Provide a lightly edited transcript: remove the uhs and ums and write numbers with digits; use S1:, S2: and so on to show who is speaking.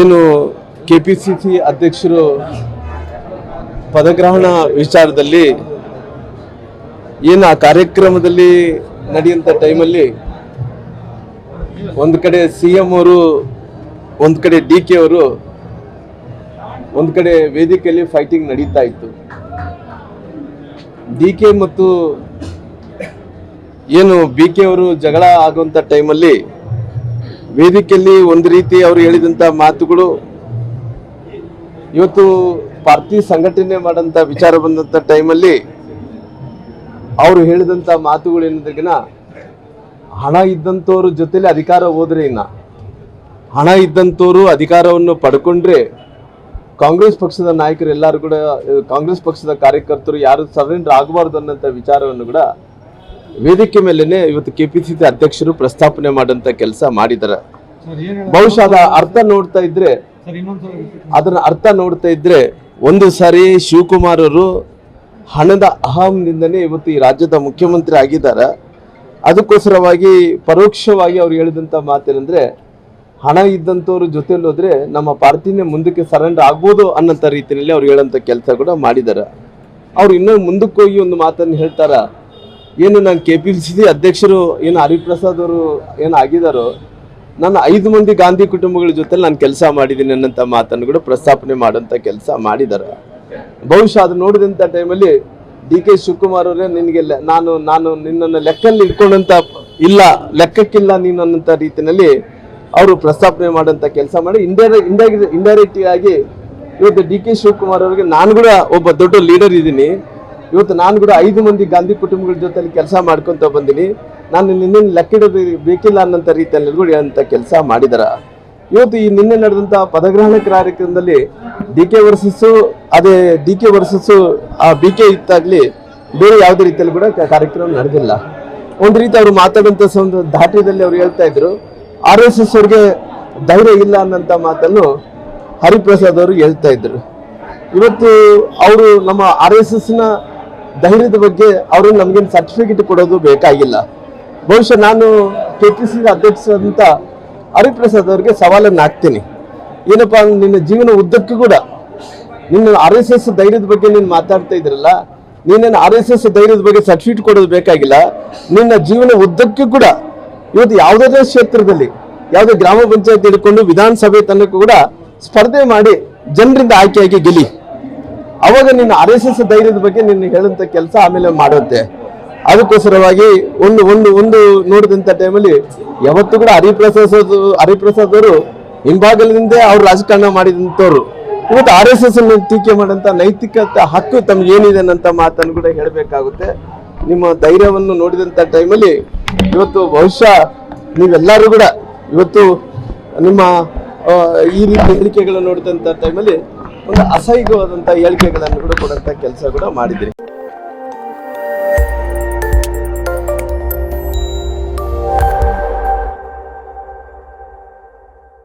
S1: ಏನು ಕೆಪಿಸಿಸಿ ಅಧ್ಯಕ್ಷರು ಪದಗ್ರಹಣ ವಿಚಾರದಲ್ಲಿ ಏನು ಆ ಕಾರ್ಯಕ್ರಮದಲ್ಲಿ ನಡೆಯುವಂಥ ಟೈಮಲ್ಲಿ ಒಂದು ಕಡೆ CM ಅವರು, ಒಂದು ಕಡೆ DK ಅವರು, ಒಂದು ಕಡೆ ವೇದಿಕೆಯಲ್ಲಿ ಫೈಟಿಂಗ್ ನಡೀತಾ ಇತ್ತು. DK ಮತ್ತು ಏನು BK ಅವರು ಜಗಳ ಆಗುವಂಥ ಟೈಮಲ್ಲಿ ವೇದಿಕೆಯಲ್ಲಿ ಒಂದು ರೀತಿ ಅವರು ಹೇಳಿದಂಥ ಮಾತುಗಳು, ಇವತ್ತು ಪಾರ್ಟಿ ಸಂಘಟನೆ ಮಾಡೋಂಥ ವಿಚಾರ ಬಂದಂಥ ಟೈಮಲ್ಲಿ ಅವರು ಹೇಳಿದಂಥ ಮಾತುಗಳು ಏನಂದ್ರೆಗಿನ ಹಣ ಇದ್ದಂಥವ್ರ ಜೊತೆಲಿ ಅಧಿಕಾರ ಹೋದ್ರೆ ಇನ್ನ ಹಣ ಇದ್ದಂಥವ್ರು ಅಧಿಕಾರವನ್ನು ಪಡ್ಕೊಂಡ್ರೆ ಕಾಂಗ್ರೆಸ್ ಪಕ್ಷದ ನಾಯಕರು ಎಲ್ಲರೂ ಕೂಡ, ಕಾಂಗ್ರೆಸ್ ಪಕ್ಷದ ಕಾರ್ಯಕರ್ತರು ಯಾರು ಸರೆಂಡರ್ ಆಗಬಾರ್ದು ಅನ್ನೋಂಥ ವಿಚಾರವನ್ನು ಕೂಡ ವೇದಿಕೆ ಮೇಲೇನೆ ಇವತ್ತು KPCC ಅಧ್ಯಕ್ಷರು ಪ್ರಸ್ತಾಪನೆ ಮಾಡೋಂಥ ಕೆಲಸ ಮಾಡಿದ್ದಾರೆ. ಬಹುಶಃ ಅದನ್ನ ಅರ್ಥ ನೋಡ್ತಾ ಇದ್ರೆ ಒಂದು ಸಾರಿ ಶಿವಕುಮಾರ್ ಅವರು ಹಣದ ಅಹಂನಿಂದನೇ ಇವತ್ತು ಈ ರಾಜ್ಯದ ಮುಖ್ಯಮಂತ್ರಿ ಆಗಿದ್ದಾರೆ. ಅದಕ್ಕೋಸ್ಕರವಾಗಿ ಪರೋಕ್ಷವಾಗಿ ಅವ್ರು ಹೇಳಿದಂಥ ಮಾತೇನೆಂದ್ರೆ ಹಣ ಇದ್ದಂಥವ್ರ ಜೊತೆಲಿ ಹೋದ್ರೆ ನಮ್ಮ ಪಾರ್ಟಿನೇ ಮುಂದಕ್ಕೆ ಸರೆಂಡರ್ ಆಗ್ಬೋದು ಅನ್ನೋಂಥ ರೀತಿಯಲ್ಲಿ ಅವ್ರು ಹೇಳೋಂಥ ಕೆಲಸ ಕೂಡ ಮಾಡಿದ್ದಾರೆ. ಅವ್ರು ಇನ್ನೂ ಮುಂದಕ್ಕೆ ಹೋಗಿ ಒಂದು ಮಾತನ್ನು ಹೇಳ್ತಾರ, ಏನು ನಾನು KPCC ಅಧ್ಯಕ್ಷರು ಏನು ಹರಿಪ್ರಸಾದ್ ಅವರು ಏನು ಆಗಿದಾರೋ, ನಾನು 5 ಮಂದಿ ಗಾಂಧಿ ಕುಟುಂಬಗಳ ಜೊತೆ ನಾನು ಕೆಲಸ ಮಾಡಿದ್ದೀನಿ ಅನ್ನೋಂಥ ಮಾತನ್ನು ಕೂಡ ಪ್ರಸ್ತಾಪನೆ ಮಾಡೋಂಥ ಕೆಲಸ ಮಾಡಿದ್ದಾರೆ. ಬಹುಶಃ ಅದು ನೋಡಿದಂಥ ಟೈಮಲ್ಲಿ DK ಶಿವಕುಮಾರ್ ಅವರೇ ನಿನಗೆ ನಾನು ನಿನ್ನನ್ನು ಲೆಕ್ಕಲ್ಲಿ ಇಟ್ಕೊಂಡಂತ ಇಲ್ಲ, ಲೆಕ್ಕಕ್ಕಿಲ್ಲ ನೀನು ಅನ್ನೋಂಥ ರೀತಿಯಲ್ಲಿ ಅವರು ಪ್ರಸ್ತಾಪನೆ ಮಾಡೋಂಥ ಕೆಲಸ ಮಾಡಿ ಇಂಡೈರೆಕ್ಟ್ ಆಗಿ ಇವತ್ತು DK ಶಿವಕುಮಾರ್ ಅವರಿಗೆ ನಾನು ಕೂಡ ಒಬ್ಬ ದೊಡ್ಡ ಲೀಡರ್ ಇದ್ದೀನಿ, ಇವತ್ತು ನಾನು ಕೂಡ 5 ಮಂದಿ ಗಾಂಧಿ ಕುಟುಂಬಗಳ ಜೊತೆಲಿ ಕೆಲಸ ಮಾಡ್ಕೊತ ಬಂದೀನಿ, ನಾನು ನಿನ್ನೆ ಲೆಕ್ಕ ಇಡೋದು ಬೇಕಿಲ್ಲ ಅನ್ನೋಂಥ ರೀತಿಯಲ್ಲಿ ಕೂಡ ಹೇಳೋಂಥ ಕೆಲಸ ಮಾಡಿದಾರ. ಇವತ್ತು ಈ ನಿನ್ನೆ ನಡೆದಂಥ ಪದಗ್ರಹಣ ಕಾರ್ಯಕ್ರಮದಲ್ಲಿ DK ವರ್ಸಸ್ ಆ BK ಇತ್ತಾಗ್ಲಿ ಬೇರೆ ಯಾವುದೇ ರೀತಿಯಲ್ಲಿ ಕೂಡ ಕಾರ್ಯಕ್ರಮ ನಡೆದಿಲ್ಲ. ಒಂದು ರೀತಿ ಅವರು ಮಾತಾಡುವಂಥ ಒಂದು ಧಾಟಿದಲ್ಲಿ ಅವ್ರು ಹೇಳ್ತಾ ಇದ್ರು RSS ಅವ್ರಿಗೆ ಧೈರ್ಯ ಇಲ್ಲ ಅನ್ನೋಂಥ ಮಾತನ್ನು ಹರಿಪ್ರಸಾದ್ ಅವರು ಹೇಳ್ತಾ ಇದ್ರು. ಇವತ್ತು ಅವರು ನಮ್ಮ RSSನ ಧೈರ್ಯದ ಬಗ್ಗೆ ಅವರು ನಮಗೇನು ಸರ್ಟಿಫಿಕೇಟ್ ಕೊಡೋದು ಬೇಕಾಗಿಲ್ಲ. ಬಹುಶಃ ನಾನು KPCC ಅಧ್ಯಕ್ಷರಂತ ಹರಿಪ್ರಸಾದ್ ಅವ್ರಿಗೆ ಸವಾಲನ್ನು ಹಾಕ್ತೀನಿ, ಏನಪ್ಪಾ ನಿನ್ನ ಜೀವನ ಉದ್ದಕ್ಕೂ ಕೂಡ ನಿನ್ನ RSS ಧೈರ್ಯದ ಬಗ್ಗೆ ನೀನು ಮಾತಾಡ್ತಾ ಇದ್ರಲ್ಲ, ನೀನೇನು RSS ಧೈರ್ಯದ ಬಗ್ಗೆ ಸರ್ಟಿಫಿಕೇಟ್ ಕೊಡೋದು ಬೇಕಾಗಿಲ್ಲ. ನಿನ್ನ ಜೀವನ ಉದ್ದಕ್ಕೂ ಕೂಡ ಇವತ್ತು ಯಾವುದೇ ಕ್ಷೇತ್ರದಲ್ಲಿ ಯಾವುದೇ ಗ್ರಾಮ ಪಂಚಾಯತ್ ಹಿಡ್ಕೊಂಡು ವಿಧಾನಸಭೆ ತನಕ ಕೂಡ ಸ್ಪರ್ಧೆ ಮಾಡಿ ಜನರಿಂದ ಆಯ್ಕೆಯಾಗಿ ಗೆಲ್ಲಿ, ಅವಾಗ ನಿನ್ನ RSS ಧೈರ್ಯದ ಬಗ್ಗೆ ನಿನ್ನ ಹೇಳಂತ ಕೆಲಸ ಆಮೇಲೆ ಮಾಡುತ್ತೆ. ಅದಕ್ಕೋಸ್ಕರವಾಗಿ ಒಂದು ನೋಡಿದಂಥ ಟೈಮಲ್ಲಿ ಯಾವತ್ತೂ ಕೂಡ ಹರಿಪ್ರಸಾದ್ ಅವರು ಹಿಂಭಾಗದಿಂದ ಅವ್ರು ರಾಜಕಾರಣ ಮಾಡಿದಂಥವ್ರು. ಇವತ್ತು RSS ಅನ್ನು ಟೀಕೆ ಮಾಡೋಂಥ ನೈತಿಕತೆ ಹಕ್ಕು ತಮ್ಗೆ ಏನಿದೆ ಅನ್ನೋಂಥ ಮಾತನ್ನು ಕೂಡ ಹೇಳಬೇಕಾಗುತ್ತೆ. ನಿಮ್ಮ ಧೈರ್ಯವನ್ನು ನೋಡಿದಂಥ ಟೈಮಲ್ಲಿ ಇವತ್ತು ಬಹುಶಃ ನೀವೆಲ್ಲರೂ ಕೂಡ ಇವತ್ತು ನಿಮ್ಮ ಈ ರೀತಿ ಹೇಳಿಕೆಗಳನ್ನು ನೋಡಿದಂಥ ಟೈಮಲ್ಲಿ ಒಂದು ಅಸಹ್ಯವಾದಂಥ ಹೇಳಿಕೆಗಳನ್ನು ಕೂಡ ಕೊಡುವಂಥ ಕೆಲಸ ಕೂಡ ಮಾಡಿದ್ದೀರಿ.